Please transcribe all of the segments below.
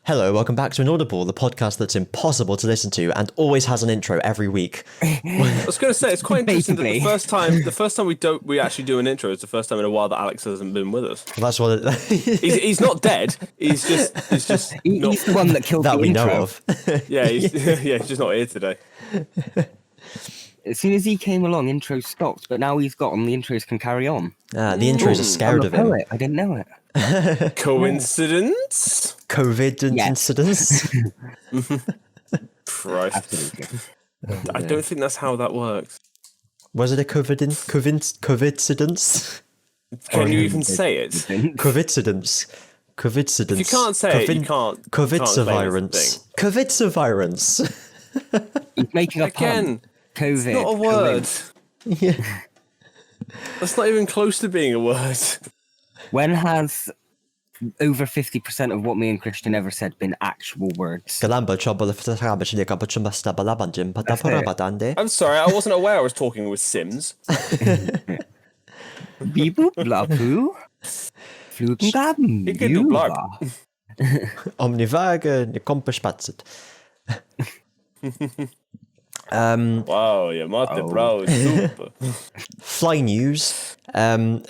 Hello, welcome back to Inaudible, the podcast that's impossible to listen to and always has an intro every week. I was going to say, it's quite interesting that the first time we actually do an intro is the first time in a while that Alex hasn't been with us. That's what he's not dead. He's just he's the one that killed that the we intro. know of. Yeah, he's just not here today. As soon as he came along, intro stopped, but now he's gone, the intros can carry on. The intros are scared I'm of a him. poet. I didn't know it. Coincidence? COVID Yes. incidents. Christ. Absolutely. I don't think that's how that works. Was it a coincidence? Can you even say it? Coincidence. If you can't say it, you can't. Covidsurvirance. Covidsurvirance. He's making a Again, pun. COVID. it's not a word. Yeah. That's not even close to being a word. When has over 50% of what me and Christian ever said been actual words? I'm sorry, I wasn't aware I was talking with Sims. Beep boop blah poo. Flugengaben. He could do blarg. Omnivagen, je komt bespatset. Wow, je maakt de brouw super. Fly news. Fly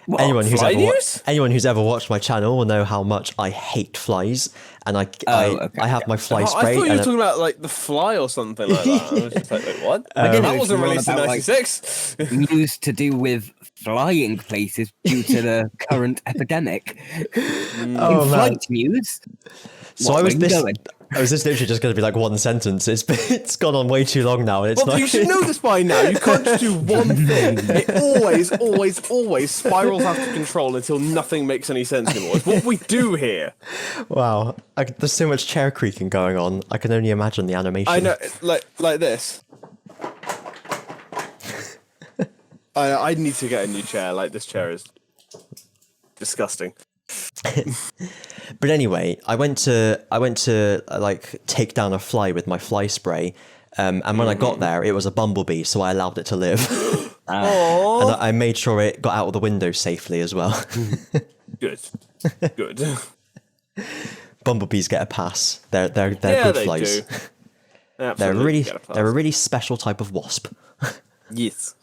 Anyone who's ever watched my channel will know how much I hate flies, and I have my fly spray. I thought you were talking about like the fly or something like that. I was just like, wait, what? That wasn't released in '96. News to do with flying places due to the current epidemic. Flight news. So I was literally just going to be like one sentence. It's gone on way too long now. And it's Well, not. you should know this by now. You can't just do one thing. It always spirals out of control until nothing makes any sense anymore. It's what we do here. Wow, there's so much chair creaking going on. I can only imagine the animation. I know, like this. I need to get a new chair. Like, this chair is disgusting. But anyway, I went to like take down a fly with my fly spray, and when I got there, it was a bumblebee, so I allowed it to live. Aww. And I made sure it got out of the window safely as well. Good. Bumblebees get a pass. They're good they flies. do. Absolutely They're a really special type of wasp. Yes.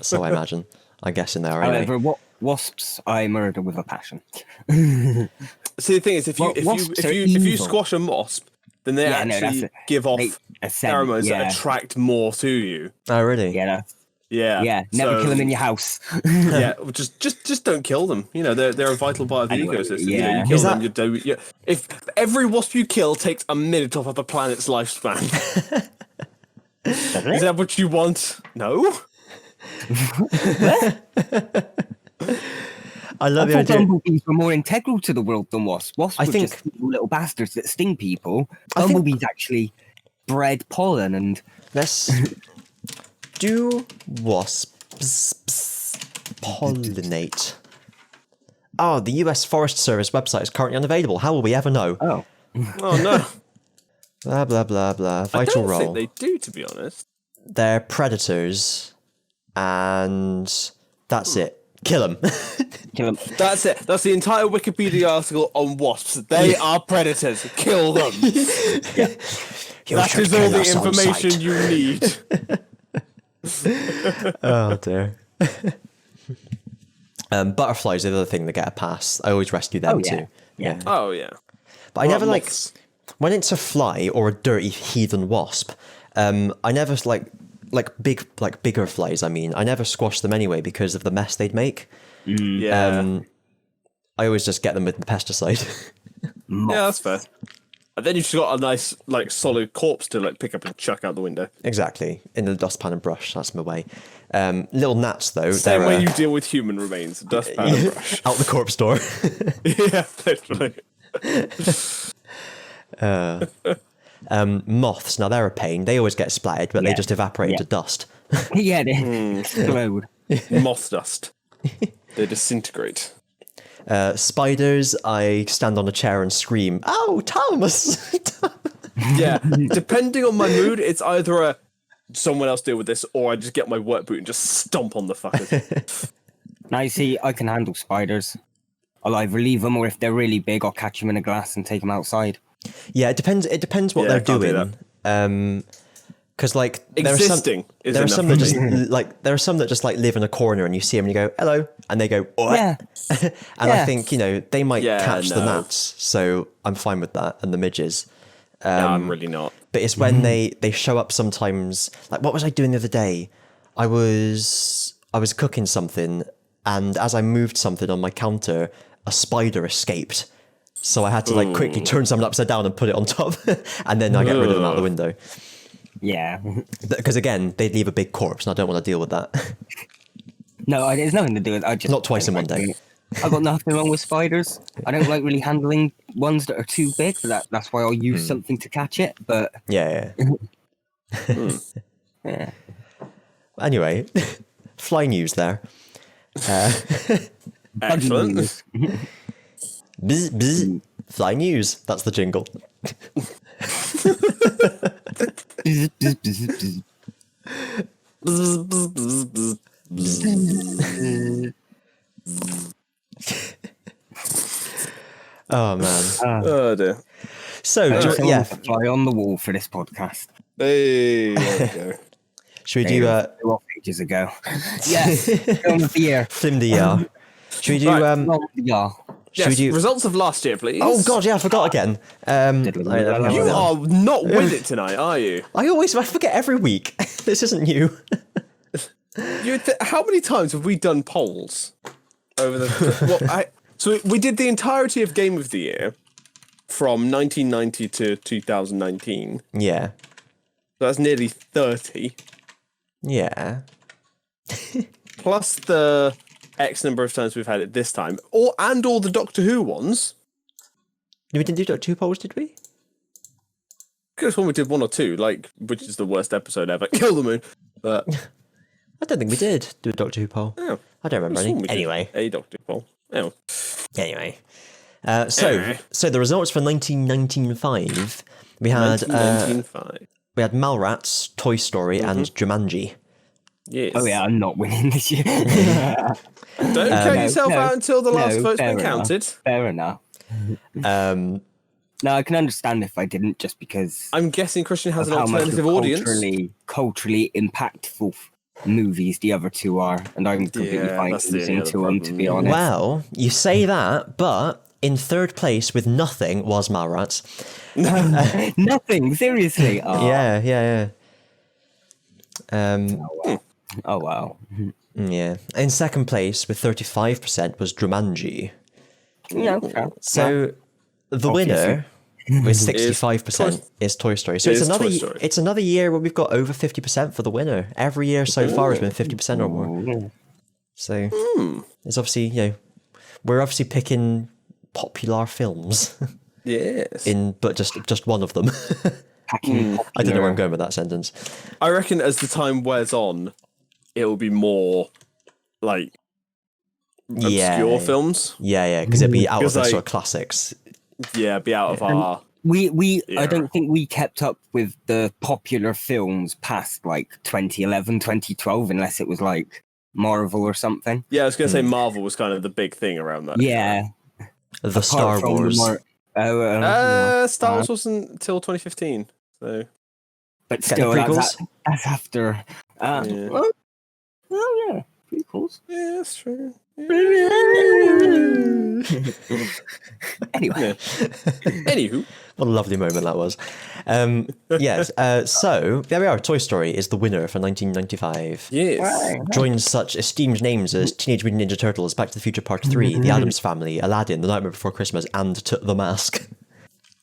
So I imagine. I guess in there anyway. However, wasps I murder with a passion. See, the thing is, if you squash a wasp, then they actually give off pheromones that attract more to you. Oh, really? Yeah. Never kill them in your house. Yeah, just don't kill them. You know, they're a vital part of the ecosystem. Yeah. You know, you kill them. If every wasp you kill takes a minute off of the planet's lifespan, is that what you want? No. I love the thought idea. bumblebees were more integral to the world than wasps. Wasps were just little bastards that sting people. Bumblebees actually bred pollen and... Do wasps pollinate? Oh, the US Forest Service website is currently unavailable. How will we ever know? Oh no. Blah, blah, blah, blah. Vital role. I don't think they do, to be honest. They're predators, and that's it. Kill them. Kill them. That's it. That's the entire Wikipedia article on wasps. They are predators. Kill them. That is all the information you need. Oh dear. Butterflies are the other thing that get a pass. I always rescue them too. Yeah. Oh yeah. But I never when it's a fly or a dirty heathen wasp. I never bigger flies. I mean, I never squash them anyway because of the mess they'd make. Yeah. I always just get them with the pesticide. Yeah, that's fair. And then you've just got a nice, solid corpse to pick up and chuck out the window. Exactly, in the dustpan and brush. That's my way. Little gnats, though. Same way you deal with human remains: dustpan and brush. Out the corpse door. Yeah, literally. Moths. Now they're a pain. They always get splattered, but they just evaporate into dust. Yeah, they explode. Moth dust. They disintegrate. Spiders, I stand on a chair and scream, "Oh, Thomas!" Yeah, depending on my mood, it's either someone else deal with this, or I just get my work boot and just stomp on the fuckers. Now you see, I can handle spiders. I'll either leave them, or if they're really big, I'll catch them in a glass and take them outside. Yeah, it depends. It depends what they're doing. Because like there are some that just there are some that just like live in a corner, and you see them and you go hello, and they go what? Yeah. And I think they might catch the gnats, so I'm fine with that, and the midges. No, I'm really not. But it's when they show up sometimes. Like, what was I doing the other day? I was cooking something, and as I moved something on my counter, a spider escaped. So I had to like quickly turn something upside down and put it on top, and then I get rid of them out the window. Yeah. Because again, they'd leave a big corpse, and I don't want to deal with that. No, it's nothing to do with. I just Not twice in one day. I've got nothing wrong with spiders. I don't like really handling ones that are too big, but that's why I'll use something to catch it. But yeah. yeah. Anyway, fly news there. Excellent. Bzz, bzz, fly news. That's the jingle. Oh man. Oh dear. So fly on the wall for this podcast. Hey, there we go. Should we do off ages ago? Yes, film of the year. Film the year. Should we do Film of the year. Yes, results of last year, please. Oh god, yeah, I forgot again. You are not with it tonight, are you? I forget every week. This isn't new. How many times have we done polls over the? So we did the entirety of Game of the Year from 1990 to 2019. Yeah. So that's nearly 30. Yeah. Plus the X number of times we've had it this time, and all the Doctor Who ones. We didn't do Doctor Who polls, did we? Could have when we did one or two, like which is the worst episode ever. Kill the Moon. But I don't think we did do a Doctor Who poll. Oh, I don't remember any. Anyway, a Doctor Who poll. Oh. Anyway. So the results for 1995, we had 1995. We had Mallrats, Toy Story, and Jumanji. Yes. Oh yeah, I'm not winning this year. Don't count yourself out until the last vote's been counted. Fair enough. No, I can understand if I didn't, just because I'm guessing Christian has an alternative audience. Culturally impactful movies the other two are, and I'm completely fine losing to them, to be honest. Well, you say that, but in third place with nothing was Mallrats. Nothing, seriously. Oh. Yeah. Oh wow. Yeah. In second place with 35% was Jumanji. Yeah, okay. So the winner with 65% is Toy Story. So it's another year where we've got over 50% for the winner. Every year so far has been 50% or more. So it's obviously, we're obviously picking popular films. Yes. But just one of them. I don't know where I'm going with that sentence. I reckon as the time wears on, it'll be more like obscure films. Yeah, because it'll be out of the sort of classics. Yeah, be out of our. I don't think we kept up with the popular films past like 2011, 2012, unless it was like Marvel or something. Yeah, I was going to say Marvel was kind of the big thing around that. Yeah. The Star Wars. Star Wars wasn't until 2015. So. But still, that's after. Oh, yeah. Prequels. Yeah, that's true. Anyway. Anywho. What a lovely moment that was. Yes, so there we are. Toy Story is the winner for 1995. Yes. Right. Joins such esteemed names as Teenage Mutant Ninja Turtles, Back to the Future Part 3, The Addams Family, Aladdin, The Nightmare Before Christmas, and The Mask.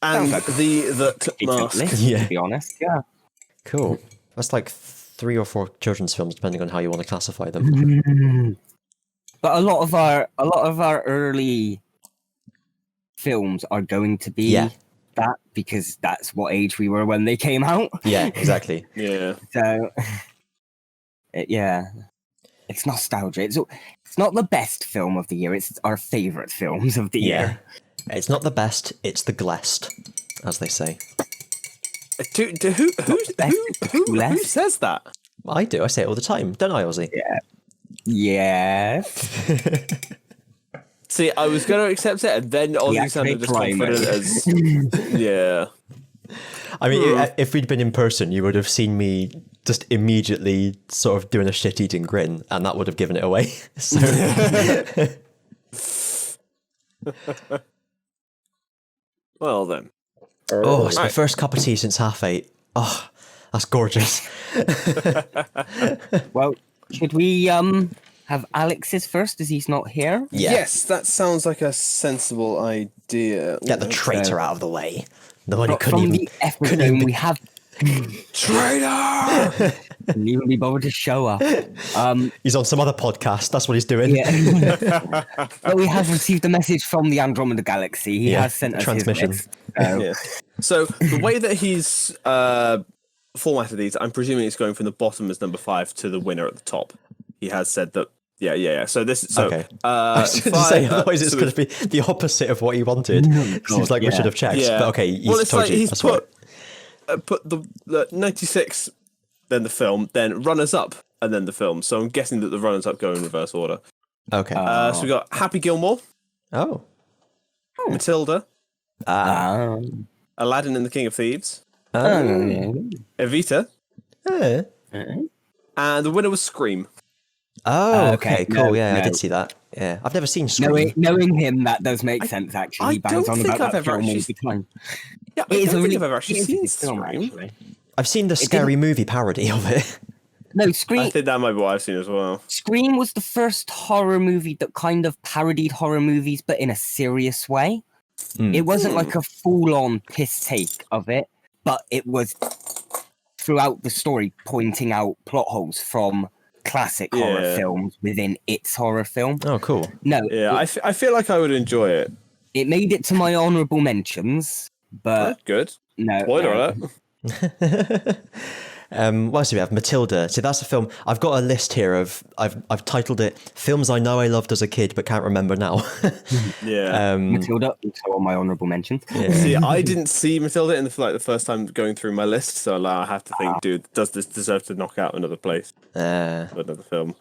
And the Mask. Yeah. To be honest, yeah. Cool. That's like 3 or 4 children's films, depending on how you want to classify them. But a lot of our early films are going to be that, because that's what age we were when they came out. Yeah, exactly. Yeah. So, it's nostalgia. It's not the best film of the year. It's our favourite films of the year. It's not the best. It's the glest, as they say. Who says that? I do. I say it all the time, don't I, Ozzy? Yeah. Yes. See, I was going to accept it, and then Ozzy sounded as confident as... Yeah. I mean, if we'd been in person, you would have seen me just immediately sort of doing a shit-eating grin, and that would have given it away. So... Well, then. Oh, it's my first cup of tea since 8:30. Oh, that's gorgeous. Well, should we have Alex's first, as he's not here? Yeah. Yes, that sounds like a sensible idea. Get the traitor out of the way. The one who couldn't From even... the episode, we have... Traitor! Couldn't even be bothered to show up. He's on some other podcast. That's what he's doing. Yeah. But we have received a message from the Andromeda Galaxy. He has sent us transmission. his list. So the way that he's formatted these, I'm presuming it's going from the bottom as number 5 to the winner at the top. He has said that. Yeah. So this. So, okay. I was going to say, otherwise it's going to be the opposite of what he wanted. Seems like we should have checked. Yeah. But okay, he's told you. That's put the 96, then the film, then runners up, and then the film. So I'm guessing that the runners up go in reverse order. Okay. So we got Happy Gilmore. Oh. Matilda. Aladdin and the King of Thieves. Evita. And the winner was Scream. Oh, okay, cool. No, I did see that. Yeah, I've never seen Scream. Knowing him, that does make sense. Actually, he bangs on about that film all the time. Yeah, I don't think I've ever actually seen film. Scream. Actually, I've seen the Scary Movie parody of it. No, Scream. I think that might be what I've seen as well. Scream was the first horror movie that kind of parodied horror movies, but in a serious way. It wasn't like a full-on piss take of it, but it was throughout the story pointing out plot holes from classic horror films within its horror film. Oh, cool. No, Yeah, I feel like I would enjoy it. it made it to my honourable mentions, but Good. no. Spoiler alert. What else do we have? Matilda. See, that's a film. I've got a list here of I've titled it "Films I Know I Loved as a Kid but Can't Remember Now." Yeah. Matilda, also on my honourable mentions. Yeah. See, I didn't see Matilda in the first time going through my list, so I have to think, dude, does this deserve to knock out another place? Another film?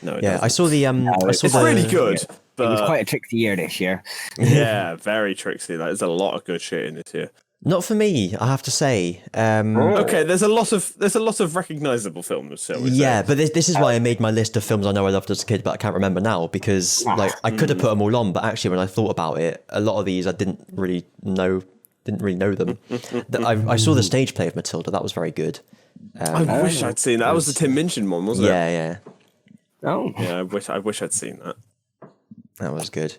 No. It doesn't. I saw the It's really good. But, It was quite a tricky year this year. Yeah, very tricksy. There's a lot of good shit in this year. Not for me, I have to say. Okay, there's a lot of recognisable films. Shall we say. But this is why I made my list of films I know I loved as a kid, but I can't remember now because like I could have put them all on, but actually when I thought about it, a lot of these I didn't really know them. I saw the stage play of Matilda. That was very good. I wish I'd seen that. That was the Tim Minchin one, wasn't it? Yeah. Oh, Yeah, I wish I'd seen that. That was good.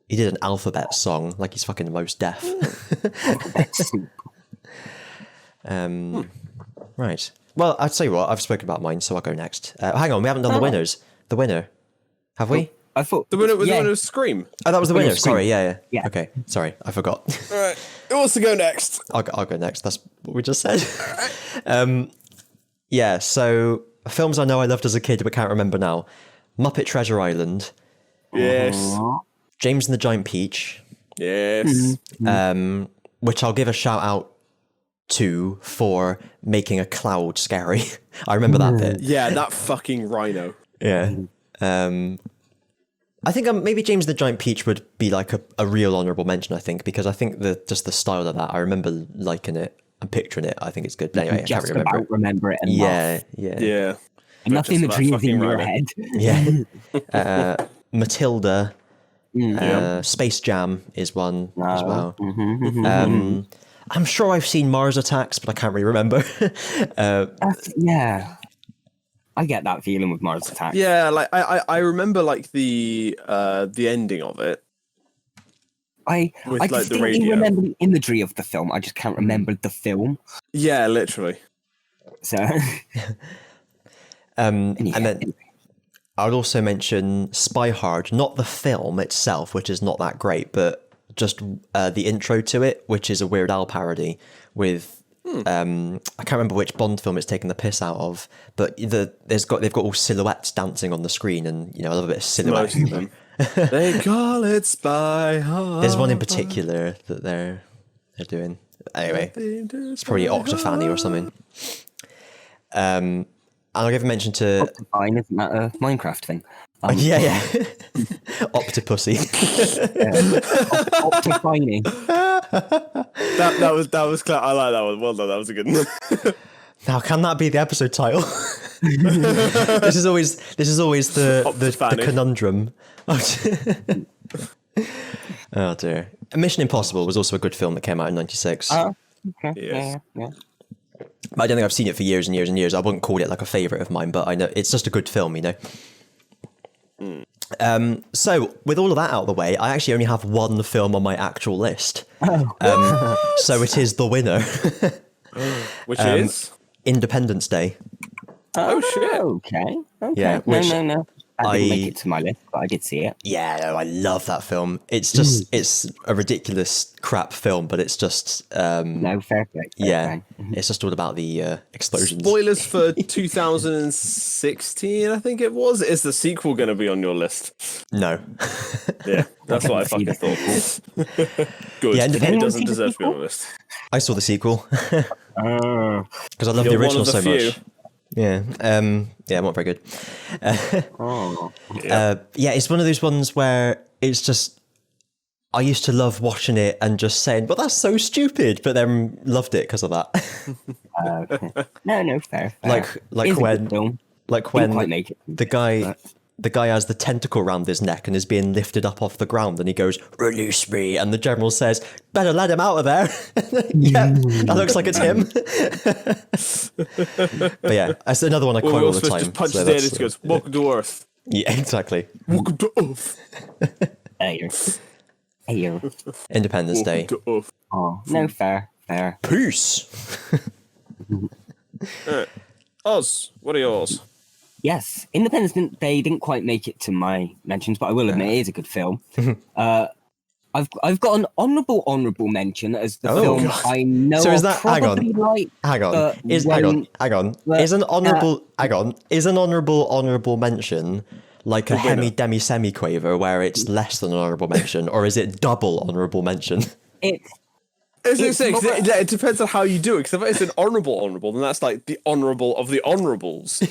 He did an alphabet song like he's fucking most deaf. Right. Well, I'll tell you what, I've spoken about mine, so I'll go next. Hang on, we haven't done the winners. The winner. Have we? I thought The winner was Scream. Oh, that was the winner. Scream. Sorry, yeah. Yeah. Okay, sorry, I forgot. All right, who wants to go next? I'll go next. That's what we just said. Yeah, so films I know I loved as a kid but can't remember now. Muppet Treasure Island. Yes. James and the Giant Peach. Yes. Which I'll give a shout out to for making a cloud scary. I remember that bit. Yeah, that fucking rhino. Yeah. I think maybe James the Giant Peach would be like a real honourable mention, I think, because I think just the style of that, I remember liking it and picturing it. I think it's good. But anyway, I can't just remember about remember it and laugh. Yeah. Enough Just about imagery is fucking in your rhino. head. Yeah. Matilda. Space Jam is one as well. I'm sure I've seen Mars Attacks, but I can't really remember. Yeah. I get that feeling with Mars Attacks. Yeah, like I remember like the ending of it. I With, like, the distinctly radio. remember the imagery of the film. I just can't remember the film. Yeah, literally. So And then I would also mention Spy Hard, not the film itself, which is not that great, but just the intro to it, which is a Weird Al parody with I can't remember which Bond film it's taken the piss out of, but they've got all silhouettes dancing on the screen, and I love a bit of silhouette. Most of them. They call it Spy Hard. There's one in particular that they're doing. Anyway, it's probably Octofanny or something. And I'll give a mention to... Fine, isn't that a Minecraft thing? Yeah. Optipussy. Optifying. That was clever. I like that one. Well done. That was a good one. Now, can that be the episode title? This is always the conundrum. Oh dear. Mission Impossible was also a good film that came out in '96. Okay. Yes. Yeah. But I don't think I've seen it for years and years and years. I wouldn't call it like a favourite of mine, but I know it's just a good film, you know. So with all of that out of the way, I actually only have one film on my actual list. So it is the winner. Which is Independence Day. Oh shit. Okay. Yeah, No. I didn't make it to my list, but I did see it. Yeah, no, I love that film. It's just it's a ridiculous crap film, but it's just No, fair play. It's just all about the explosions. Spoilers for 2016, I think it was. Is the sequel going to be on your list? No. Yeah, that's what I fucking thought. Good. Yeah, It doesn't deserve to be on the list. I saw the sequel because I love the You're original one of the so few. much. Yeah, not very good. It's one of those ones where it's just I used to love watching it and just saying, "But that's so stupid," but then loved it because of that. No, fair. like It's a when good film. like Didn't when quite make it. the guy has the tentacle around his neck and is being lifted up off the ground, and he goes, "Release me," and the general says, "Better let him out of there." Yeah, that looks like it's him. But yeah, that's another one I quote all the time. Just punches so the head that's- and goes, "Welcome to Earth." Yeah, exactly. Welcome to Earth. Hey. Independence Day. Welcome to Earth. Oh, no, fair. Peace. Oz, what are yours? Yes, Independence Day didn't quite make it to my mentions, but I will admit it is a good film. I've got an honourable mention as the film God. I know. So is I'll that hang on? probably like, Hang on. but Is when- an honourable mention like a hemi demi semi quaver where it's less than an honourable mention, or is it double honourable mention? It depends on how you do it. Because if it's an honourable, then that's like the honourable of the honourables.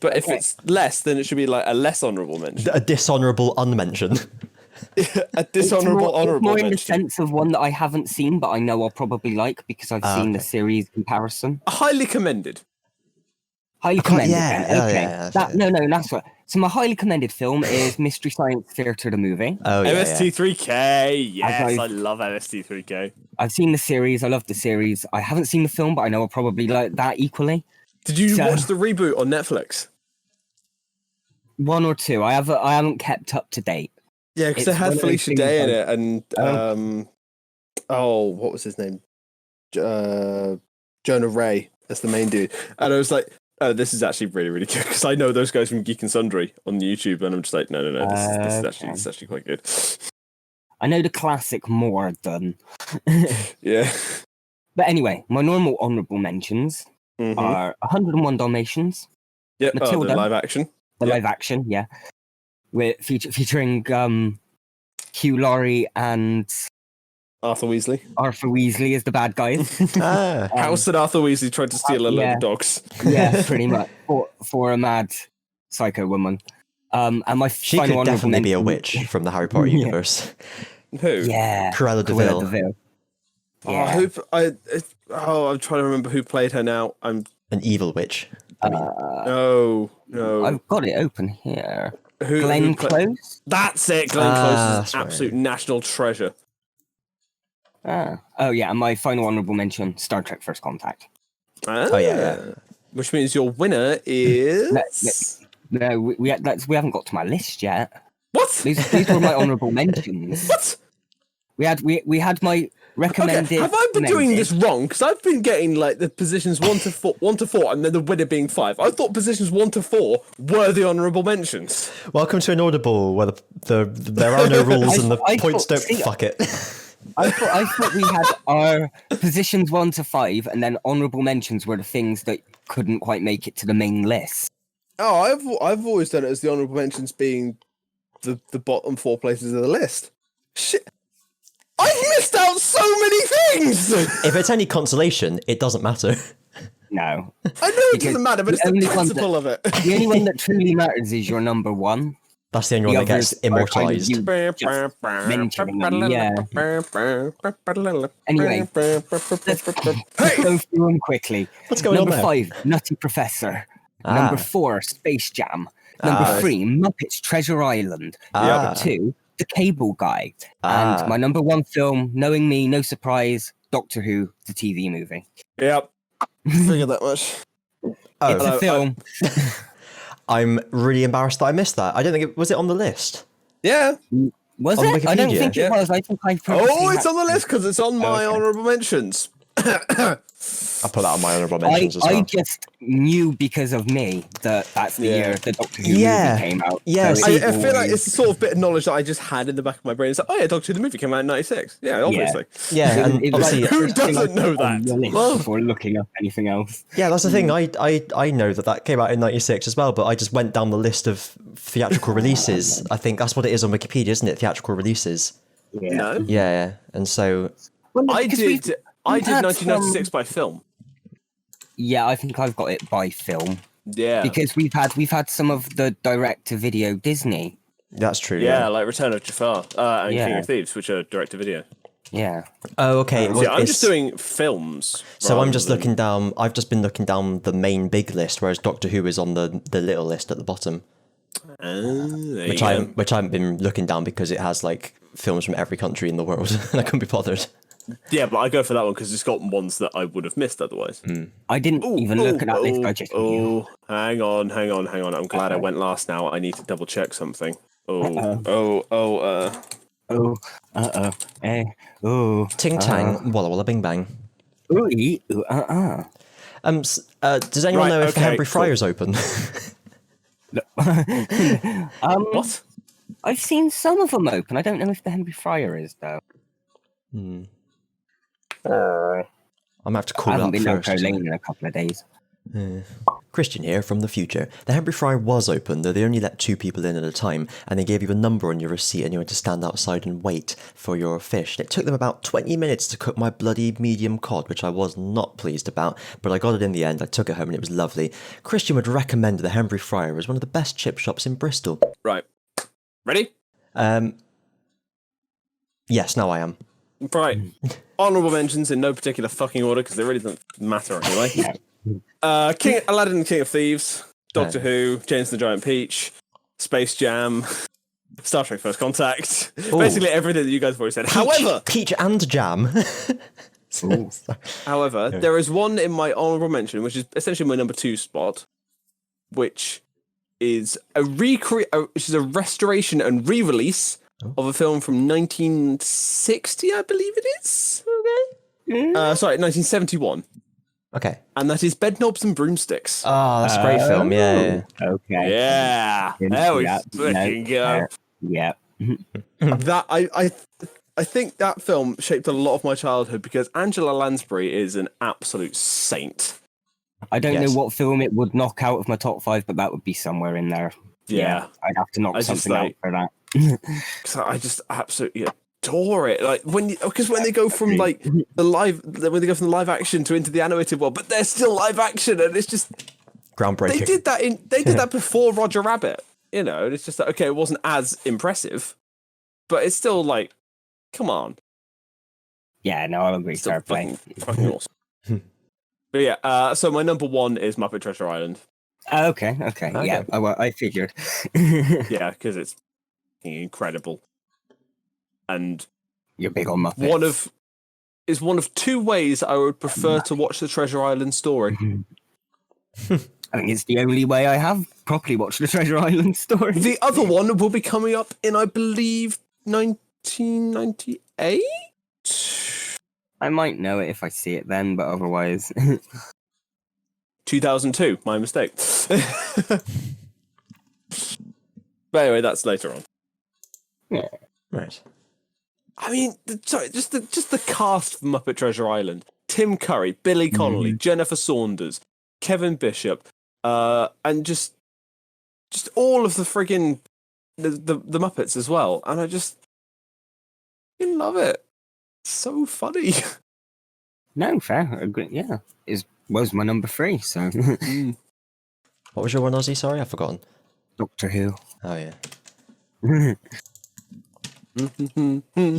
But if it's less, then it should be like a less honourable mention. A dishonourable unmention. A dishonourable honourable more in the mention. sense of one that I haven't seen, but I know I'll probably like because I've seen the series comparison. Highly commended. Highly commended. yeah, then. Okay. yeah, That's right. So my highly commended film is Mystery Science Theater, the movie. Oh yeah. MST3K. Yes, I've- I love MST3K. I've seen the series. I love the series. I haven't seen the film, but I know I'll probably like that equally. Did you So- watch the reboot on Netflix? One or two. I haven't kept up to date. Yeah, because It's it one had of those Felicia things Day in like- it, and what was his name? Jonah Ray as the main dude, and I was like, "Oh, this is actually really, really good." Because I know those guys from Geek and Sundry on YouTube, and I'm just like, "No, this is actually quite good." I know the classic more than. Yeah. But anyway, my normal honourable mentions Mm-hmm. are 101 Dalmatians, Yep. Oh, Matilda. the live action. the Yep. live action, yeah, with featuring Hugh Laurie and Arthur Weasley. Arthur Weasley as the bad guys. House that Arthur Weasley tried to steal a load yeah. of dogs. Yeah, pretty much for a mad psycho woman. And my She final could honourable definitely be a mention- witch from the Harry Potter Yeah. universe. Who? Yeah, Cruella de Vil. Yeah. I'm trying to remember who played her now. An evil witch. I mean, No. I've got it open here. Who? Glenn who Close. That's it. Glenn Close is that's an right. absolute national treasure. Oh yeah, and my final honourable mention: Star Trek: First Contact. Oh, yeah. Which means your winner is No, we haven't got to my list yet. what? These were my honourable mentions. What? We had my recommended. Okay, have I been doing recommended. this wrong? Because I've been getting like the positions 1 to 4, and then the winner being 5. I thought positions 1 to 4 were the honourable mentions. welcome to an audible where there are no rules and the I points thought- don't fuck it. I thought we had our positions 1 to 5, and then honourable mentions were the things that couldn't quite make it to the main list. Oh, I've always done it as the honourable mentions being the bottom 4 places of the list. Shit. I've missed out so many things! If it's any consolation, it doesn't matter. No, I know it Because doesn't matter, but the it's the only one principle of it. the only one that truly matters is your number 1. That's the only one that gets immortalized. Mentioning them, yeah. Anyway, let's go through them quickly. What's going on Number there? 5, Nutty Professor. Number 4, Space Jam. Number 3, Muppets Treasure Island. Number 2, The Cable Guy. And my number 1 film, knowing me, no surprise, Doctor Who, the TV movie. Yep. Figured that much. It's a film. I'm really embarrassed that I missed that. I don't think was it on the list? Yeah. Was On it? I don't Wikipedia? think it was. I think I It's on the list because it's on my honourable mentions. I'll put that on my honourable mentions as well. I just knew because of me that that's the year the Doctor Who movie came out. Yeah, So I feel like it's the sort of bit of knowledge that I just had in the back of my brain. It's like, oh yeah, Doctor Who the movie came out in '96. Yeah, obviously. Yeah, and it was obviously, like, who doesn't know that? Before looking up anything else. yeah, that's the thing. I know that came out in '96 as well, but I just went down the list of theatrical releases. I think that's what it is on Wikipedia, isn't it? Theatrical releases. Yeah. No. Yeah, and so I did 1996 by film. Yeah, I think I've got it by film. Yeah. Because we've had some of the direct-to-video Disney. that's true. Yeah, like Return of Jafar and Yeah. King of Thieves, which are direct-to-video. Yeah. Oh, okay. So I'm just doing films. So I'm just looking down. I've just been looking down the main big list, whereas Doctor Who is on the little list at the bottom, which I haven't been looking down because it has like films from every country in the world, and I couldn't be bothered. Yeah, but I go for that one because it's got ones that I would have missed otherwise. I didn't even look at that list. I just knew. Hang on. I'm glad I went last now. I need to double check something. Ting Tang, Walla Walla Bing Bang. Does anyone know if the Henbury Friar's open? What? I've seen some of them open. I don't know if the Henbury Friar is though. I'm gonna have to I call haven't it been up down first. Crow Lane in a couple of days. Christian here from the future. The Henbury Friar was open, though they only let 2 people in at a time, and they gave you a number on your receipt and you had to stand outside and wait for your fish. It took them about 20 minutes to cook my bloody medium cod, which I was not pleased about, but I got it in the end. I took it home and it was lovely. Christian would recommend the Henbury Friar as one of the best chip shops in Bristol. Right. Ready? Yes, now I am. Right. Honourable mentions in no particular fucking order because they really don't matter anyway. Aladdin and King of Thieves, Doctor Who, James and the Giant Peach, Space Jam, Star Trek First Contact. Basically everything that you guys have already said. However, Peach and Jam. However, there is one in my honourable mention, which is essentially my number 2 spot, which is a restoration and re-release of a film from 1960, I believe it is. Okay. 1971. Okay. And that is Bedknobs and Broomsticks. Oh, that's a great film. Yeah. Okay. Yeah. There we fucking go. Yeah. That I think that film shaped a lot of my childhood because Angela Lansbury is an absolute saint. I don't know what film it would knock out of my top 5, but that would be somewhere in there. Yeah. I'd have to knock something out for that. So I just absolutely adore it. Like when they go from like when they go from the live action to into the animated world, but they're still live action, and it's just groundbreaking. They did that before Roger Rabbit, and it's just like, okay, it wasn't as impressive, but it's still like, come on. Yeah, no, I'll agree. Still fucking awesome. But yeah, so my number 1 is Muppet Treasure Island. Okay. Yeah, I figured. Yeah, because it's incredible. And you're big on Muppets. One of 2 ways I would prefer to watch the Treasure Island story. I think it's the only way I have properly watched the Treasure Island story. The other one will be coming up in, I believe, 1998? I might know it if I see it then, but otherwise... 2002, my mistake. But anyway, that's later on. Yeah. Right. I mean, just the cast of Muppet Treasure Island: Tim Curry, Billy Connolly, Jennifer Saunders, Kevin Bishop, and just all of the friggin' the Muppets as well. And I just love it. It's so funny. No, fair. I agree. Yeah, was my number 3. So, What was your one, Ozzy? Sorry, I've forgotten. Doctor Who. Oh yeah.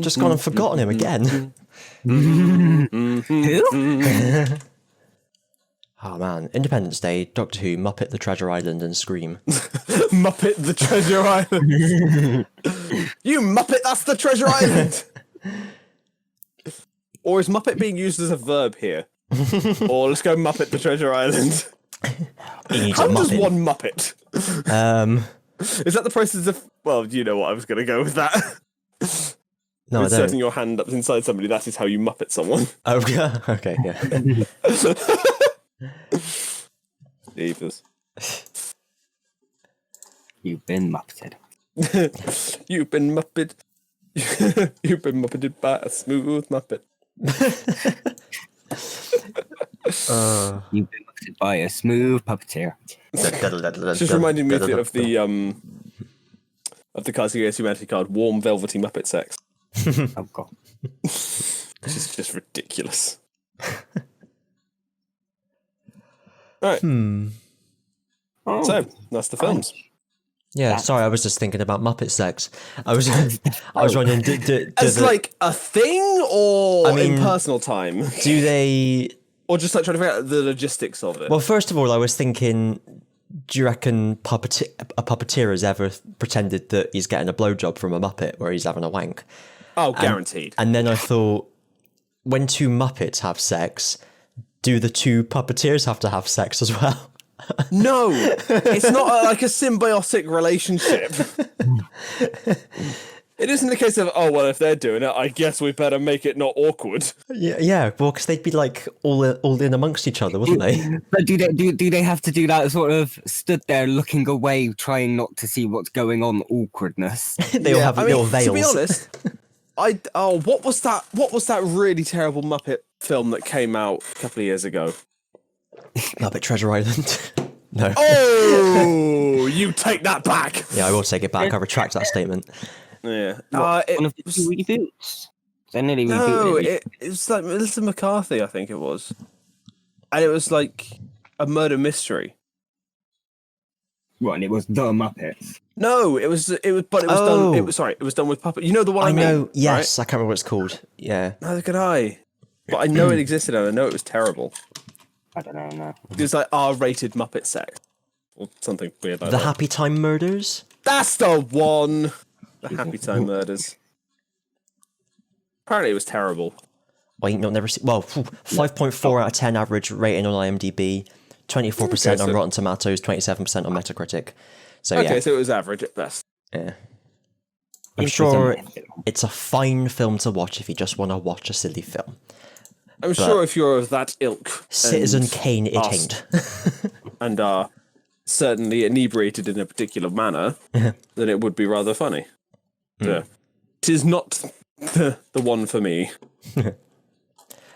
Just gone and forgotten him again. Who? Oh man, Independence Day, Doctor Who, Muppet, The Treasure Island, and Scream. Muppet the Treasure Island. You Muppet, that's the Treasure Island. Or is Muppet being used as a verb here? Or let's go Muppet the Treasure Island. How does one Muppet? Is that the process of? Well, you know what I was going to go with that. No, inserting your hand up inside somebody, that is how you Muppet someone. Oh, okay, yeah. Jeepers. You've been Muppeted. You've been Muppet. You've been Muppeted by a smooth Muppet. You've been Muppeted by a smooth puppeteer. Just reminding me of the Cards Against Humanity card, Warm Velvety Muppet Sex. Oh god. Which is just ridiculous. Alright. Oh. So, that's the films. Yeah, sorry, I was just thinking about Muppet sex. I was wondering, As like a thing, or in personal time? Do they... Or just like trying to figure out the logistics of it? Well, first of all, I was thinking, do you reckon a puppeteer has ever pretended that he's getting a blowjob from a Muppet where he's having a wank? Oh, guaranteed. And then I thought, when two Muppets have sex, do the two puppeteers have to have sex as well? No, it's not like a symbiotic relationship. It isn't a case of, oh, well, if they're doing it, I guess we better make it not awkward. Yeah, well, because they'd be like all in amongst each other, wouldn't they? But do they have to do that sort of stood there looking away, trying not to see what's going on awkwardness? They all have little veils. To be honest, what was that? What was that really terrible Muppet film that came out a couple of years ago? Muppet Treasure Island. No. Oh, you take that back. Yeah, I will take it back. I retract that statement. Yeah. One of the two reboots. They nearly No, rebooted it. it was like Melissa McCarthy, I think it was, and it was like a murder mystery. What? And it was the Muppets. No, it was done. It was done with puppet. You know the one I mean, know. Yes, right? I can't remember what it's called. Yeah. Neither could I. But I know it existed, and I know it was terrible. I don't know. No. It was like R-rated Muppet sex or something weird like The that. Happy Time Murders. That's the one. The Happy Time Murders. Apparently, it was terrible. Well, you've never seen. Well, 5.4 out of 10 average rating on IMDb, 24% on Rotten Tomatoes, 27% on Metacritic. So yeah. Okay, so it was average at best. Yeah. I'm sure it's a fine film to watch if you just want to watch a silly film. I'm sure if you're of that ilk, Citizen Kane, it ain't. and are certainly inebriated in a particular manner, then it would be rather funny. So, it is not the one for me.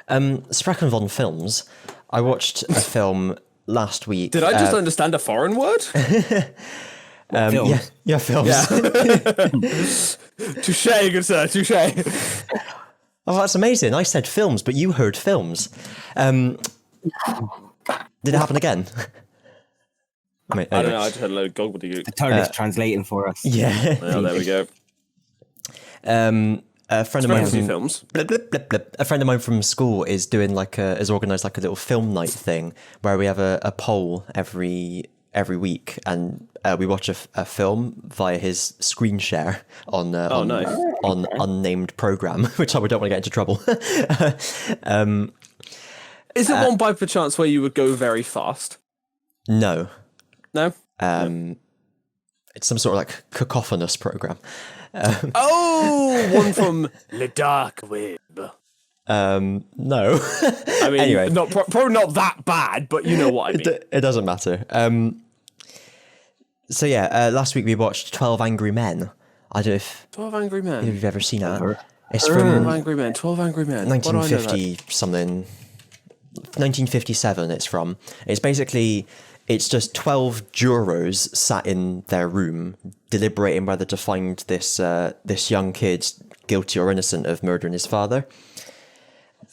Spraken von Films. I watched a film last week. Did I just understand a foreign word? Films. Yeah, films. Yeah. Touche, good sir, touche. Oh, that's amazing. I said films, but you heard films. Did it happen again? I don't know, I just had a load of gobbledygook. The turn is translating for us. Yeah. Well, there we go. A friend of mine from films. A friend of mine from school is doing has organised like a little film night thing where we have a poll every week, and we watch a film via his screen share on nice. on unnamed program, which I don't want to get into trouble. Is it one by perchance where you would go very fast? No. No? It's some sort of like cacophonous program. One from the dark web. No. I mean, anyway, probably not that bad, but you know what I mean. It doesn't matter. So yeah, last week we watched 12 Angry Men. I don't know if 12 Angry Men. you've ever seen that. It's 12 from Angry Men. 12 Angry Men. 1950 something. 1957 it's from. It's just 12 jurors sat in their room deliberating whether to find this young kid guilty or innocent of murdering his father.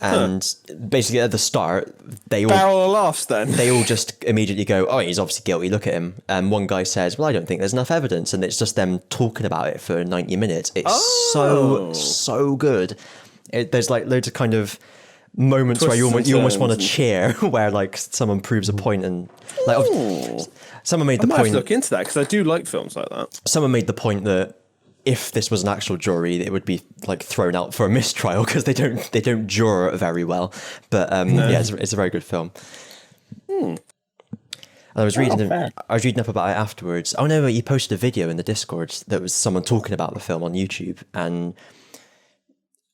And basically at the start, they all barrel of laughs. Then they all just immediately go, "Oh, he's obviously guilty. Look at him." And one guy says, "Well, I don't think there's enough evidence," and it's just them talking about it for 90 minutes. It's so good. There's like loads of kind of moments where you almost want to cheer, where like someone proves a point, and like someone made the point. I might have to look into that because I do like films like that. Someone made the point that if this was an actual jury, it would be like thrown out for a mistrial because they don't juror very well. But yeah, it's a very good film. And I was reading up about it afterwards. Oh no, you posted a video in the Discord that was someone talking about the film on YouTube, and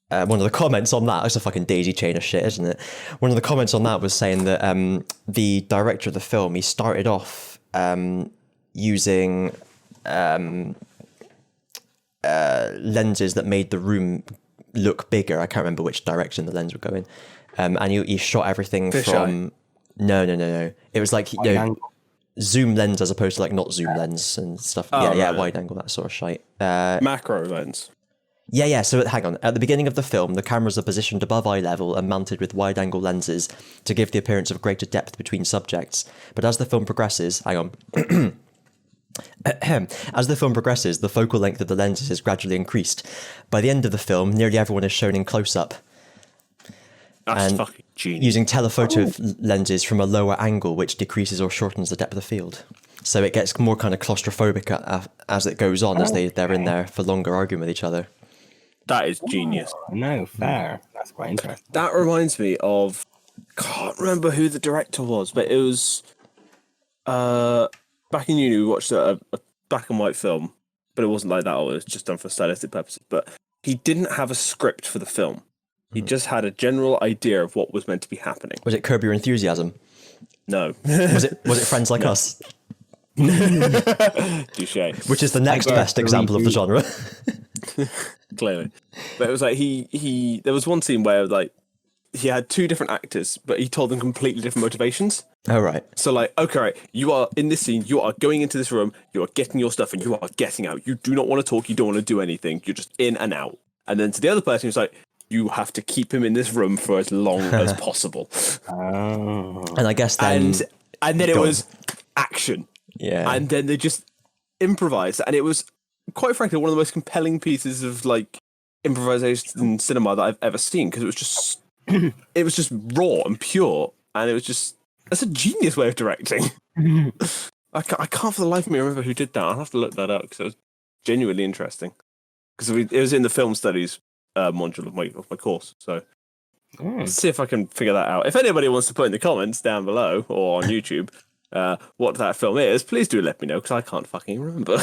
one of the comments on that, it's a fucking daisy chain of shit, isn't it? One of the comments on that was saying that the director of the film, he started off using lenses that made the room look bigger. I can't remember which direction the lens would go in. And he shot everything from... No. It was like zoom lens as opposed to like not zoom lens and stuff. Wide angle, that sort of shite. Macro lens. Yeah. So hang on. At the beginning of the film, the cameras are positioned above eye level and mounted with wide-angle lenses to give the appearance of greater depth between subjects. But as the film progresses... Hang on. As the film progresses, the focal length of the lenses is gradually increased. By the end of the film, nearly everyone is shown in close-up. That's fucking genius. Using telephoto lenses from a lower angle, which decreases or shortens the depth of the field. So it gets more kind of claustrophobic as it goes on, as they're in there for longer arguing with each other. That is genius. No, fair. That's quite interesting. That reminds me of... Can't remember who the director was, but it was... back in uni, we watched a black and white film, but it wasn't like that. It was just done for stylistic purposes. But he didn't have a script for the film. He just had a general idea of what was meant to be happening. Was it Curb Your Enthusiasm? No. Was it Friends Like Us? Touché. Which is the next best example of the genre. Clearly. But it was like there was one scene where like he had two different actors, but he told them completely different motivations. Oh, right. So like, okay, right, you are in this scene, you are going into this room, you are getting your stuff and you are getting out. You do not want to talk, you don't want to do anything. You're just in and out. And then to the other person, it's like, you have to keep him in this room for as long as possible. And I guess then... And then it was action. Yeah. And then they just improvised. And it was, quite frankly, one of the most compelling pieces of like improvisation in cinema that I've ever seen, because it was just raw and pure. And it was just... That's a genius way of directing. I can't for the life of me remember who did that. I'll have to look that up because it was genuinely interesting. Because it was in the film studies module of my course. So let's see if I can figure that out. If anybody wants to put in the comments down below or on YouTube what that film is, please do let me know because I can't fucking remember.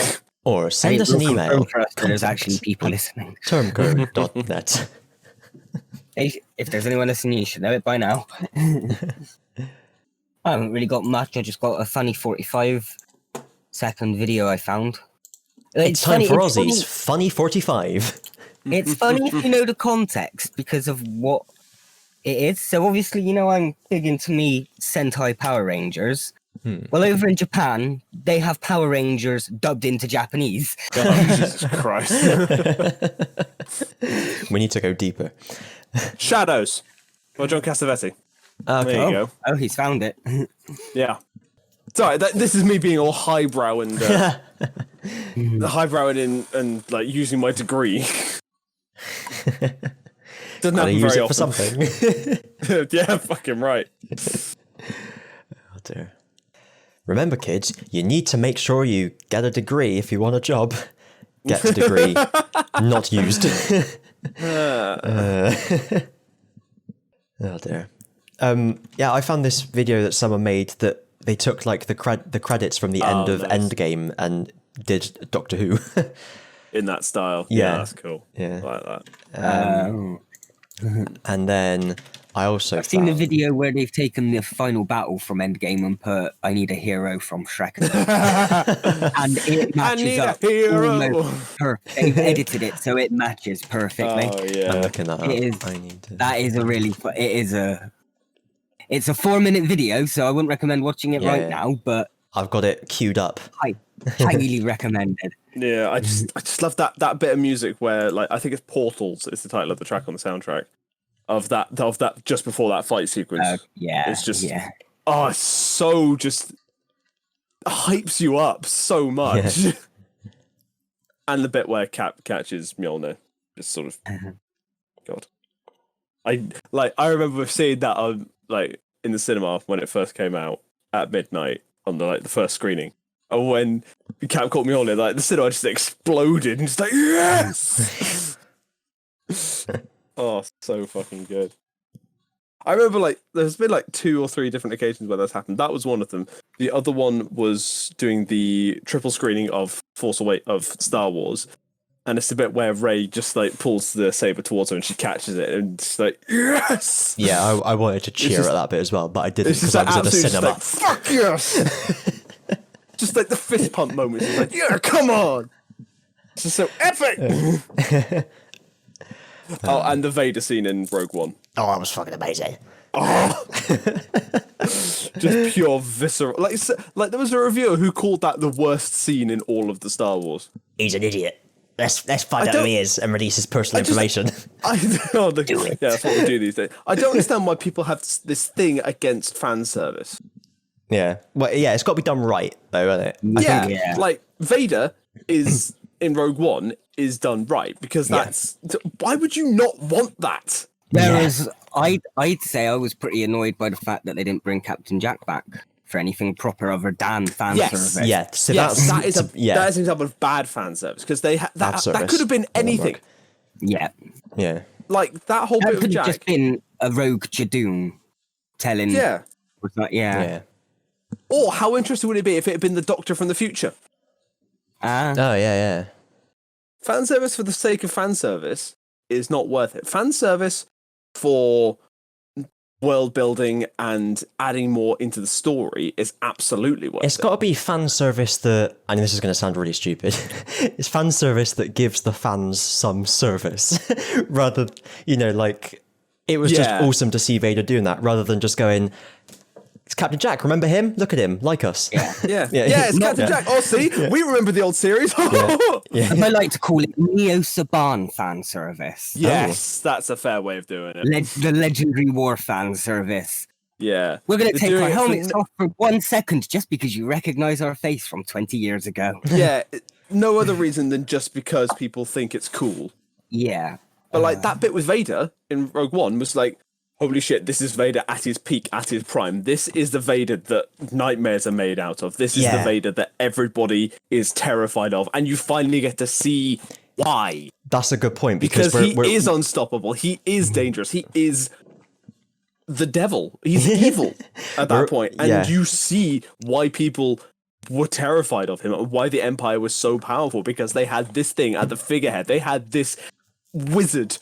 Or send us an email. There's actually people listening. Termcode.net. If there's anyone listening, you should know it by now. I haven't really got much. I just got a funny 45-second video I found. It's time for Aussie's Funny 45. It's funny if you know the context because of what it is. So obviously, you know, I'm big into me Sentai Power Rangers. Well, over in Japan, they have Power Rangers dubbed into Japanese. Oh, Jesus Christ. We need to go deeper. Shadows. Or John Cassavetes. Okay. There you go. Oh, he's found it. Yeah. Sorry, this is me being all highbrow and and like using my degree. Doesn't happen use very it often. for something. Yeah, fucking right. Oh dear. Remember, kids, you need to make sure you get a degree if you want a job. Get a degree, not used. Oh dear. Yeah, I found this video that someone made that they took like the credits from the end of Endgame and did Doctor Who. In that style. Yeah. That's cool. Yeah. I like that. And then I've seen the video where they've taken the final battle from Endgame and put "I Need a Hero" from Shrek, and it matches up. They've edited it so it matches perfectly. Oh yeah, I'm looking that up. That is a really. It's a 4-minute video, so I wouldn't recommend watching it now. But I've got it queued up. Highly recommended. Yeah, I just love that bit of music where like I think it's Portals is the title of the track on the soundtrack. of that just before that fight sequence. It's just it's so just hypes you up so much. Yeah. And the bit where Cap catches Mjolnir, just sort of God. I remember seeing that on in the cinema when it first came out at midnight on the first screening. And when Cap caught Mjolnir, the cinema just exploded and just yes. Oh, so fucking good. I remember there's been 2 or 3 different occasions where that's happened. That was one of them. The other one was doing the triple screening of of Star Wars, and it's a bit where Rey just pulls the saber towards her and she catches it and just yes. Yeah, I wanted to cheer at that bit as well, but I didn't because I was at the cinema. Fuck yes. Just the fist pump moment. It's yeah, come on. This is so epic. And the Vader scene in Rogue One. Oh, that was fucking amazing. Oh, just pure visceral. There was a reviewer who called that the worst scene in all of the Star Wars. He's an idiot. Let's find out who he is and release his personal information. Do it. Yeah, that's what we do these days. I don't understand why people have this thing against fan service. Yeah, well, yeah, it's got to be done right, though, isn't it? Yeah. Vader is in Rogue One is done right because that's why would you not want that? Whereas I'd say I was pretty annoyed by the fact that they didn't bring Captain Jack back for anything proper other than fan service. Yeah, so that is an example of bad fan service because that could have been anything. Yeah. That whole bit of Jack just been a rogue Jadoon telling. Yeah. Or how interesting would it be if it had been the Doctor from the future? Oh yeah. Fan service for the sake of fan service is not worth it. Fan service for world building and adding more into the story is absolutely worth it. It's got to be fan service that, I mean, this is going to sound really stupid. It's fan service that gives the fans some service rather, it was just awesome to see Vader doing that rather than just going, it's Captain Jack, remember him? Look at him, like us. Yeah, it's Captain Jack. Oh, see, we remember the old series. I like to call it Neo Saban fan service. Yes, that's a fair way of doing it. The legendary war fan service. Yeah. We're going to take our helmets off for 1 second just because you recognize our face from 20 years ago. Yeah, no other reason than just because people think it's cool. Yeah. But that bit with Vader in Rogue One was holy shit, this is Vader at his peak, at his prime. This is the Vader that nightmares are made out of. This is the Vader that everybody is terrified of. And you finally get to see why. That's a good point. Because he is unstoppable. He is dangerous. He is the devil. He's evil at that point. And you see why people were terrified of him and why the Empire was so powerful. Because they had this thing at the figurehead. They had this wizard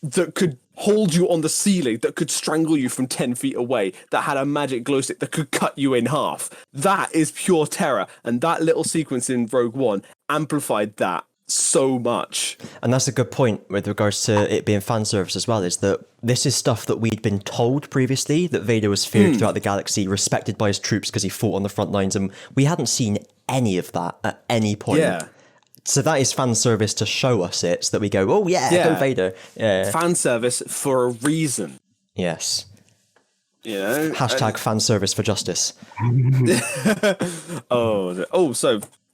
that could hold you on the ceiling, that could strangle you from 10 feet away, that had a magic glow stick that could cut you in half. That is pure terror. And that little sequence in Rogue One amplified that so much. And that's a good point with regards to it being fan service as well, is that this is stuff that we'd been told previously, that Vader was feared throughout the galaxy, respected by his troops because he fought on the front lines, and we hadn't seen any of that at any point. Yeah. So that is fan service to show us it, so that we go, oh go Vader. Yeah. Fan service for a reason. Yes. Hashtag fan service for justice. So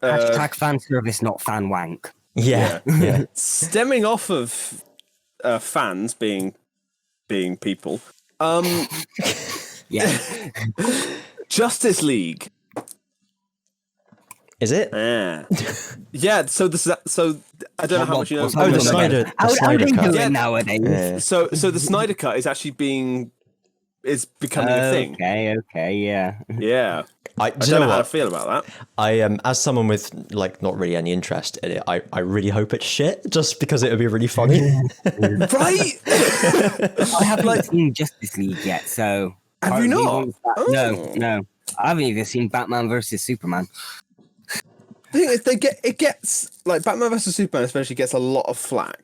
hashtag fan service, not fan wank. Yeah. Stemming off of fans being people. Justice League. Is it? Yeah. So I don't know how much you know. The Snyder Cut. Nowadays. Yeah. So the Snyder Cut is actually becoming a thing. Okay, yeah. Yeah. I don't know how I feel about that. I as someone with not really any interest in it, I really hope it's shit, just because it would be really funny. Right? I haven't seen Justice League yet, so have you not? No. I haven't even seen Batman versus Superman. The thing is, it gets Batman vs Superman especially gets a lot of flack,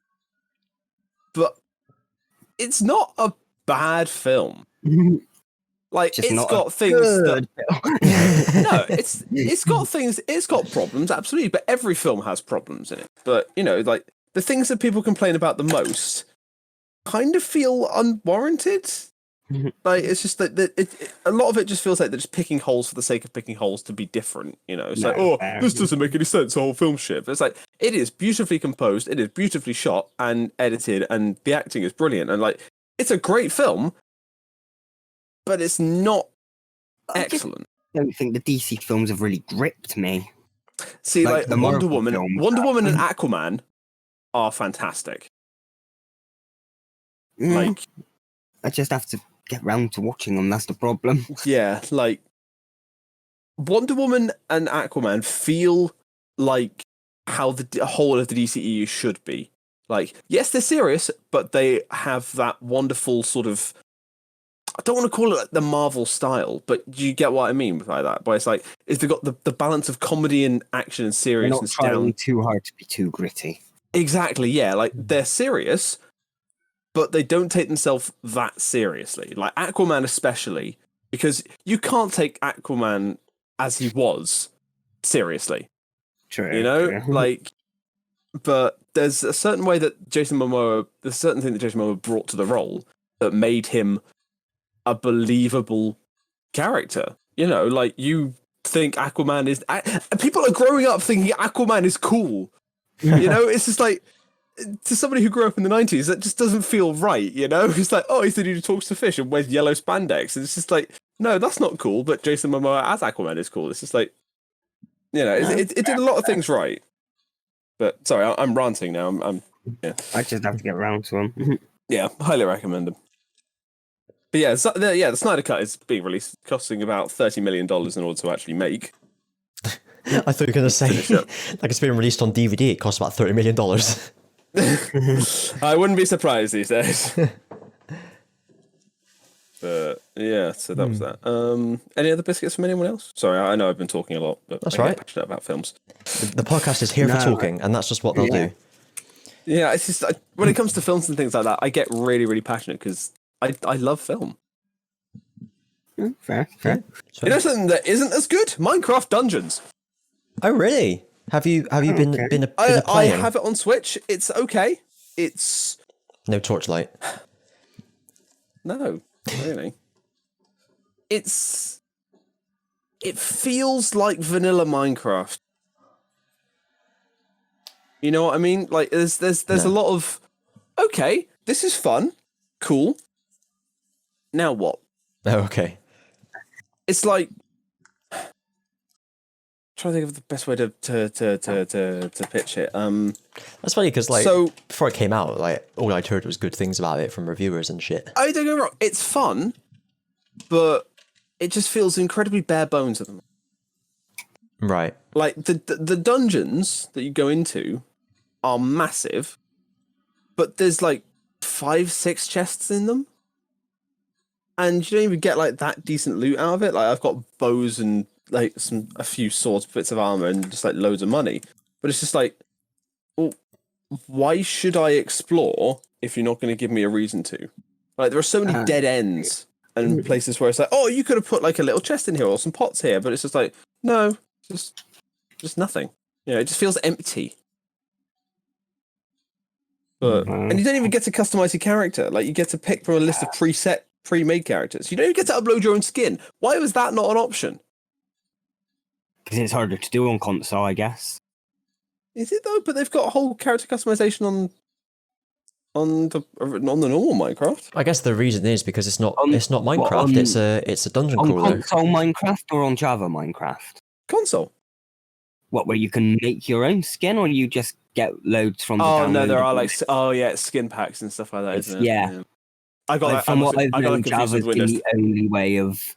but it's not a bad film. It's got things that it's got things. It's got problems, absolutely. But every film has problems in it. But the things that people complain about the most kind of feel unwarranted. Like it's just that a lot of it just feels like they're just picking holes for the sake of picking holes to be different. It's like, this doesn't make any sense. The whole film shit. But it's like it is beautifully composed, it is beautifully shot and edited, and the acting is brilliant. And like it's a great film, but it's not excellent. I don't think the DC films have really gripped me. See, like the Wonder Marvel Woman, films. Wonder Woman and Aquaman are fantastic. Like, I just have to get round to watching them. That's the problem. Yeah, like Wonder Woman and Aquaman feel like how the whole of the DCEU should be. Like, yes, they're serious, but they have that wonderful sort of, I don't want to call it like the Marvel style, but you get what I mean by that. But it's like, they've got the balance of comedy and action and seriousness They're not trying down. too hard to be too gritty. Exactly, yeah. Like, they're serious, but they don't take themselves that seriously. Like, Aquaman especially, because you can't take Aquaman as he was seriously. True. Like, but there's a certain way that there's a certain thing that Jason Momoa brought to the role that made him a believable character. Like you think Aquaman is, people are growing up thinking Aquaman is cool. It's just like, to somebody who grew up in the 90s, that just doesn't feel right. It's like, oh, he's the dude who talks to fish and wears yellow spandex. And it's just like, no, that's not cool. But Jason Momoa as Aquaman is cool. It's just like, it did a lot of things right. But sorry, I'm ranting now. Yeah. I just have to get around to them. Yeah, highly recommend them. But yeah, the Snyder Cut is being released, costing about $30 million in order to actually make. I thought you were going to say, like it's been released on DVD, it costs about $30 million. I wouldn't be surprised these days. But yeah, so that was that. Any other biscuits from anyone else? Sorry, I know I've been talking a lot, but That's I right. get passionate about films. The podcast is here for talking, and that's just what they'll do. Yeah, it's just when it comes to films and things like that, I get really, really passionate because I love film. Fair. You know something that isn't as good? Minecraft Dungeons. Oh, really? Have you been playing? I have it on Switch. It's okay. It's no Torchlight. No, really. It feels like vanilla Minecraft. You know what I mean? Like there's a lot of okay, this is fun, cool. Now what? Oh, okay. It's like trying to think of the best way to pitch it. That's funny because before it came out, like all I'd heard was good things about it from reviewers and shit. I don't get me wrong, it's fun, but it just feels incredibly bare bones at the moment. Right. Like the dungeons that you go into are massive, but there's like 5-6 chests in them, and you don't even get like that decent loot out of it. Like I've got bows and like a few swords, bits of armor, and just like loads of money. But it's just like, well, why should I explore if you're not going to give me a reason to? Like there are so many dead ends and places where it's like, oh, you could have put like a little chest in here or some pots here, but it's just like, no, just nothing. It just feels empty. But and you don't even get to customize your character. Like you get to pick from a list of pre-made characters. You don't even get to upload your own skin. Why was that not an option? Because it's harder to do on console, I guess. Is it though? But they've got a whole character customization on the normal Minecraft. I guess the reason is because it's not Minecraft. It's a dungeon crawler. On console Minecraft or on Java Minecraft? Console. What, where you can make your own skin, or you just get loads from the Oh no, there are like downloadables? skin packs and stuff like that, isn't it? Yeah. I got Like, that. from what I've I got known, it confused Java's with been Windows. the only way of.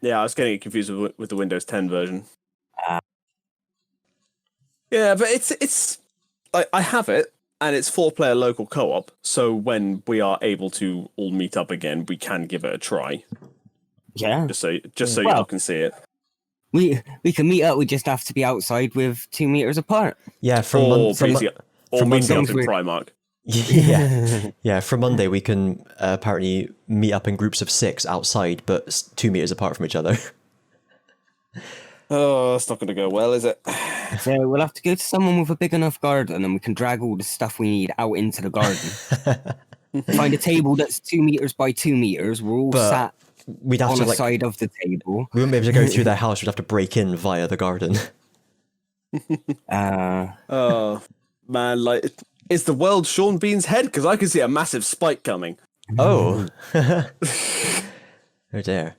Yeah, I was getting it confused with the Windows 10 version. Yeah, but it's like I have it, and it's 4-player local co-op. So when we are able to all meet up again, we can give it a try. Yeah. Just so you all can see it. We can meet up. We just have to be outside with 2 meters apart. Yeah, from meeting up in Primark. Yeah, for Monday we can apparently meet up in groups of 6 outside, but 2 meters apart from each other. Oh, that's not going to go well, is it? So we'll have to go to someone with a big enough garden, and we can drag all the stuff we need out into the garden. Find a table that's 2 meters by 2 meters. We're all sat we'd have on to the side of the table. We wouldn't be able to go through their house. We'd have to break in via the garden. Oh man, like, is the world Sean Bean's head? Because I can see a massive spike coming. Oh. Oh dear.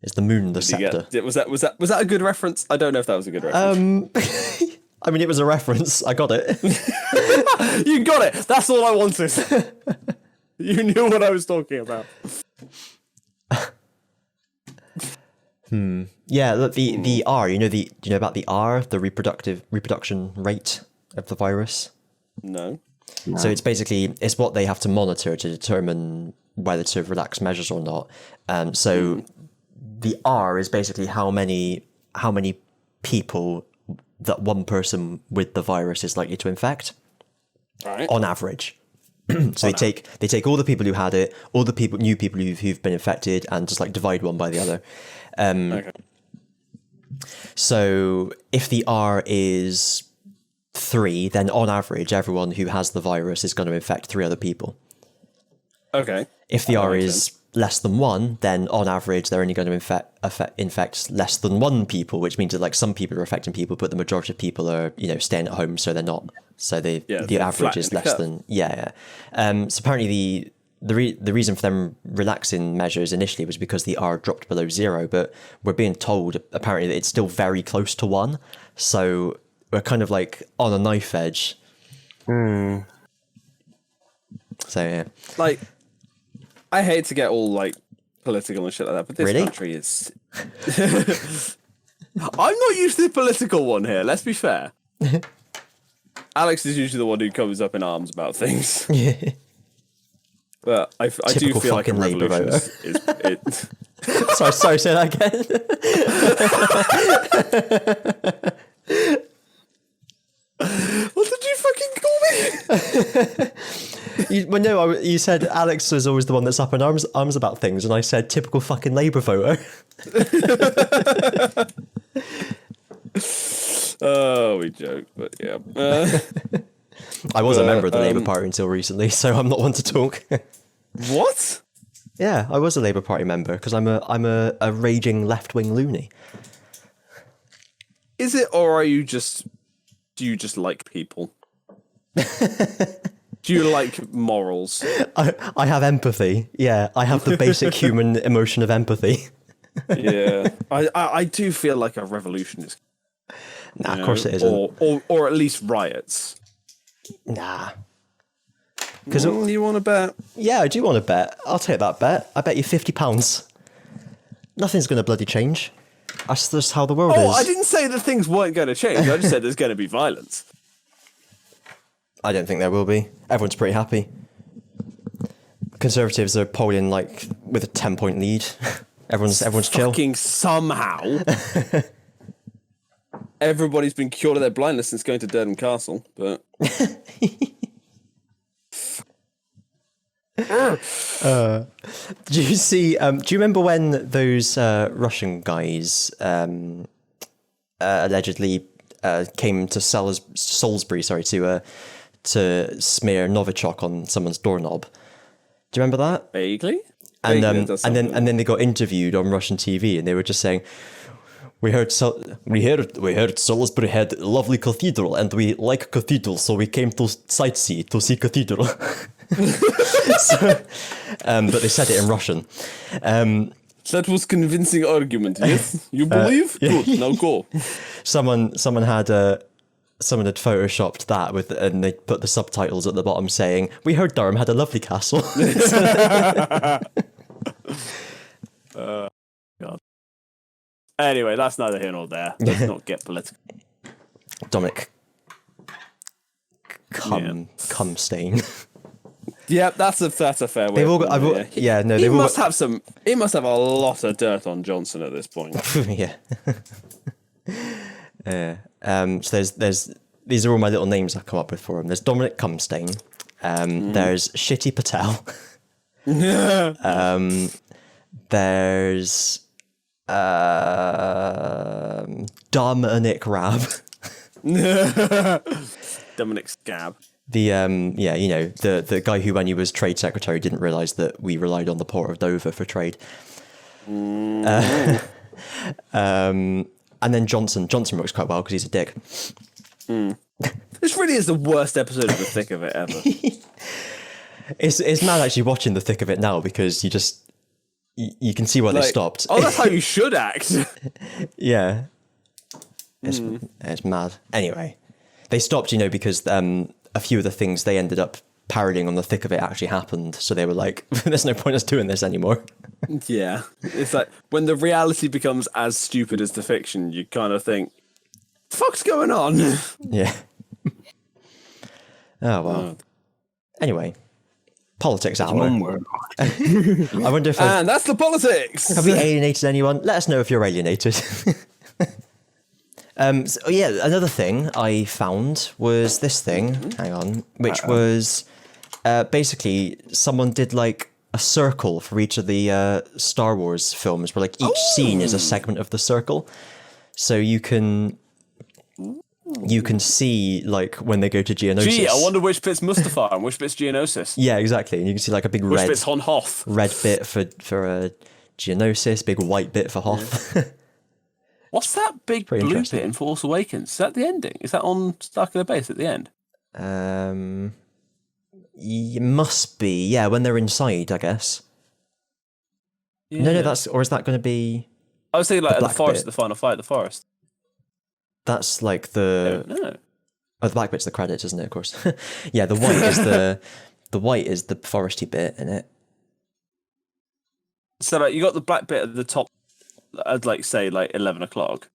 Is the moon the scepter? Was that a good reference? I don't know if that was a good reference. I mean, it was a reference. I got it. You got it. That's all I wanted. You knew what I was talking about. Yeah, look, the R. Do you know about the R, the reproduction rate of the virus? No. So it's what they have to monitor to determine whether to relax measures or not. So the R is basically how many people that one person with the virus is likely to infect, right, on average. So they take all the people who had it, all the new people who've been infected, and just like divide one by the other. Okay. So if the R is 3, then on average, everyone who has the virus is going to infect 3 other people. Okay. If the R is less than 1, then on average, they're only going to infect less than 1 people, which means that like some people are affecting people, but the majority of people are, staying at home, so they're not. So the average is less than, So apparently the reason for them relaxing measures initially was because the R dropped below 0, but we're being told apparently that it's still very close to 1. So we're kind of like on a knife edge. So yeah. Like, I hate to get all like political and shit like that, but this country is. I'm not used to the political one here. Let's be fair. Alex is usually the one who comes up in arms about things. But I do feel like a revolution is Sorry, say that again. What did you fucking call me? You said Alex was always the one that's up in arms about things, and I said typical fucking Labour voter. Oh, we joke, but yeah. I was a member of the Labour Party until recently, so I'm not one to talk. What? Yeah, I was a Labour Party member because I'm a raging left-wing loony. Is it, or are you just? Do you just like people? Do you like morals? I have empathy. Yeah, I have the basic human emotion of empathy. Yeah, I do feel like a revolution is. Nah, of course it isn't. Or at least riots. Nah. Because you want to bet? Yeah, I do want to bet. I'll take that bet. I bet you £50. Nothing's going to bloody change. That's just how the world is. I didn't say that things weren't going to change. I just said there's going to be violence. I don't think there will be. Everyone's pretty happy. Conservatives are polling like with a 10-point lead. Everyone's chill. Fucking somehow. Everybody's been cured of their blindness since going to Durham Castle, but. Do you see? Do you remember when those Russian guys allegedly came to Salisbury? Sorry, to smear Novichok on someone's doorknob. Do you remember that? Vaguely. And then they got interviewed on Russian TV, and they were just saying, we heard Salisbury had a lovely cathedral, and we like cathedrals, so we came to sightsee to see cathedral. But they said it in Russian. That was convincing argument. Yes, you believe? Good. Now go. Someone had photoshopped that and they put the subtitles at the bottom saying, "We heard Durham had a lovely castle." God. Anyway, that's neither here nor there. Let's not get political. Dominic, cum stain. Yeah, that's a fair way. They've all got, He must have a lot of dirt on Johnson at this point. Yeah. So there's these are all my little names I've come up with for him. There's Dominic Cumstain. There's Shitty Patel. There's Dominic Rab. Dominic Scab. the guy who, when he was trade secretary, didn't realise that we relied on the port of Dover for trade. And then Johnson works quite well because he's a dick. This really is the worst episode of The Thick of It ever. It's mad actually watching The Thick of It now, because you can see why they stopped. Oh, that's how you should act. Yeah. It's mad. Anyway, they stopped, because a few of the things they ended up parodying on The Thick of It actually happened. So they were like, there's no point us doing this anymore. Yeah. It's like when the reality becomes as stupid as the fiction, you kind of think, the fuck's going on? Yeah. Oh, well. Anyway, politics hour. I wonder if... And that's the politics! Have we alienated anyone? Let us know if you're alienated. Another thing I found was this thing. Hang on. Which was basically someone did like a circle for each of the Star Wars films, where like each scene is a segment of the circle. So you can see like when they go to Geonosis. Gee, I wonder which bit's Mustafar and which bit's Geonosis. Yeah, exactly. And you can see like a big which bit's Hon Hoth. Red bit for Geonosis, big white bit for Hoth. Yeah. What's that big blue bit in Force Awakens? Is that the ending? Is that on Starkiller Base at the end? It must be. Yeah, when they're inside, I guess. Yeah. No, or is that going to be? I was thinking like the forest, the final fight, the forest. That's like the. No. Oh, the black bit's the credits, isn't it? Of course. Yeah, the white is the white is the foresty bit in it. So like you got the black bit at the top. I'd like say like 11 o'clock.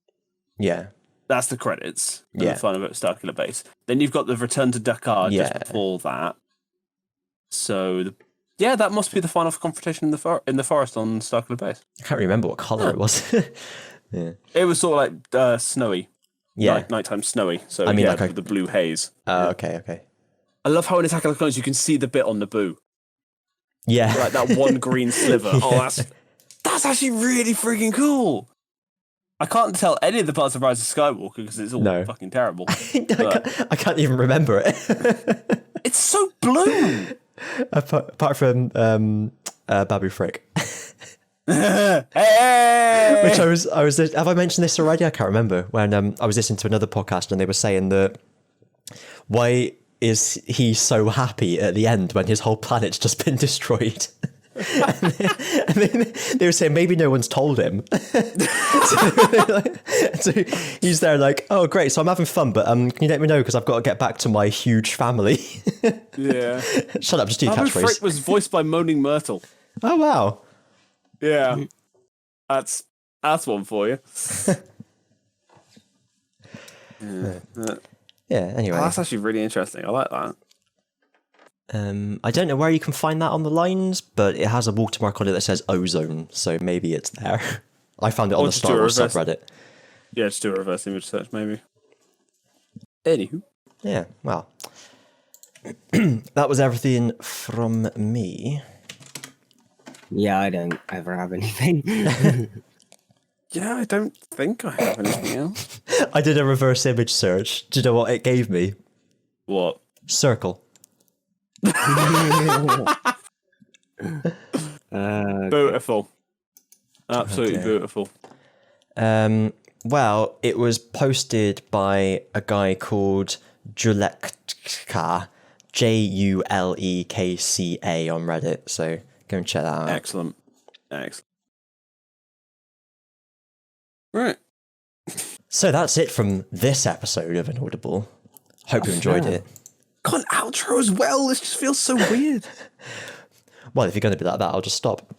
Yeah. That's the credits. Yeah. The final bit of Starkiller Base. Then you've got the Return to Dakar just before that. So that must be the final confrontation in the forest on Starkiller Base. I can't remember what colour it was. Yeah. It was sort of like snowy. Yeah. Nighttime snowy. So I mean, like the blue haze. Okay. I love how in Attack of the Clones you can see the bit on Naboo. Yeah. Like that one green sliver. Yeah. Oh, that's actually really freaking cool. I can't tell any of the parts of Rise of Skywalker because it's all fucking terrible. I can't even remember it. It's so blue. Apart from Babu Frick. Hey! Which I was. Have I mentioned this already? I can't remember. When I was listening to another podcast and they were saying that why is he so happy at the end when his whole planet's just been destroyed? and then they were saying maybe no one's told him. so he's there like, oh great, so I'm having fun, but can you let me know because I've got to get back to my huge family. Yeah. Shut up, just do your Babu catchphrase. Frick was voiced by Moaning Myrtle. Oh wow. Yeah. That's one for you. Yeah, anyway. Oh, that's actually really interesting. I like that. I don't know where you can find that on the lines, but it has a watermark on it that says ozone, so maybe it's there. I found it on the Star Wars subreddit. Yeah, just do a reverse image search, maybe. Anywho. Yeah, well. That was everything from me. Yeah, I don't ever have anything. Yeah, I don't think I have anything else. I did a reverse image search. Do you know what it gave me? What? Circle. Beautiful. Absolutely beautiful. Well, it was posted by a guy called Julekka, Julekca on Reddit, so go and check that out. Excellent. Right. So that's it from this episode of Inaudible. Hope you enjoyed it. Got an outro as well. This just feels so weird. Well, if you're going to be like that, I'll just stop.